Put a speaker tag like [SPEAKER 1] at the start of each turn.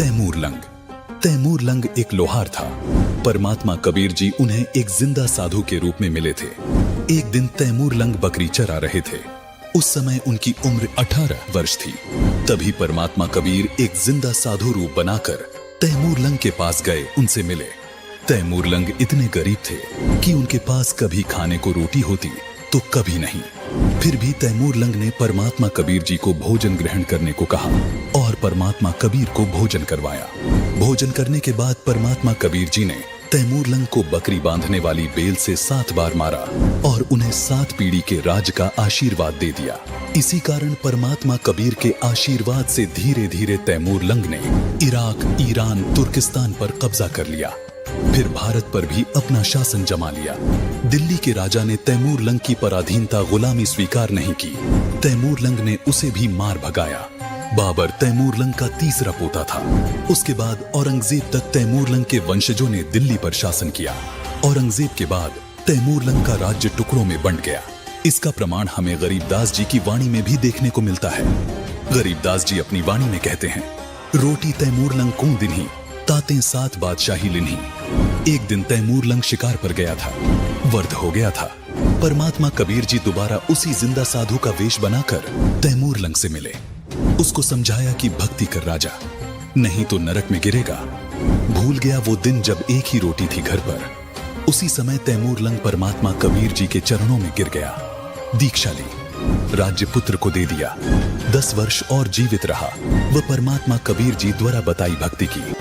[SPEAKER 1] Taimur lung. Taimur lung एक लोहार था। परमात्मा कबीर जी उन्हें एक जिंदा साधु के रूप में मिले थे। एक दिन तैमूर लंग बकरी चरा रहे थे। उस समय उनकी उम्र 18 वर्ष थी। तभी परमात्मा कबीर एक जिंदा साधु रूप बनाकर तैमूर लंग के पास गए, उनसे मिले। तैमूर लंग इतने गरीब थे कि उनके पास कभी खाने को रोटी होती तो कभी नहीं। फिर भी तैमूर लंग ने परमात्मा कबीर जी को भोजन ग्रहण करने को कहा और परमात्मा कबीर को भोजन करवाया। भोजन करने के बाद परमात्मा कबीर जी ने तैमूर लंग को बकरी बांधने वाली बेल से 7 बार मारा और उन्हें 7 पीढ़ी के राज का आशीर्वाद दे दिया। इसी कारण परमात्मा कबीर के आशीर्वाद से धीरे धीरे तैमूर लंग ने इराक, ईरान, तुर्किस्तान पर कब्जा कर लिया। फिर भारत पर भी अपना शासन जमा लिया। दिल्ली के राजा ने तैमूर लंग की पराधीनता, गुलामी स्वीकार नहीं की। तैमूर लंग ने उसे भी मार भगाया। बाबर तैमूर लंग का तीसरा पोता था। उसके बाद औरंगजेब तक तैमूर लंग के वंशजों ने दिल्ली पर शासन किया। औरंगजेब के बाद तैमूर लंग का राज्य टुकड़ों में बंट गया। इसका प्रमाण हमें गरीबदास जी की वाणी में भी देखने को मिलता है। गरीबदास जी अपनी वाणी में कहते हैं, रोटी तैमूर लंग कौन दिन्ही, ताते 7 बादशाही लिन्ही। एक दिन तैमूर लंग शिकार पर गया था। वर्द हो गया था। परमात्मा कबीर जी दोबारा उसी जिंदा साधु का वेश बनाकर तैमूर लंग से मिले। उसको समझाया कि भक्ति कर राजा, नहीं तो नरक में गिरेगा। भूल गया वो दिन जब एक ही रोटी थी घर पर। उसी समय तैमूर लंग परमात्मा कबीर जी के चरणों में गिर गया। दीक्षा ली, राज्य पुत्र को दे दिया। 10 वर्ष और जीवित रहा। वह परमात्मा कबीर जी द्वारा बताई भक्ति की।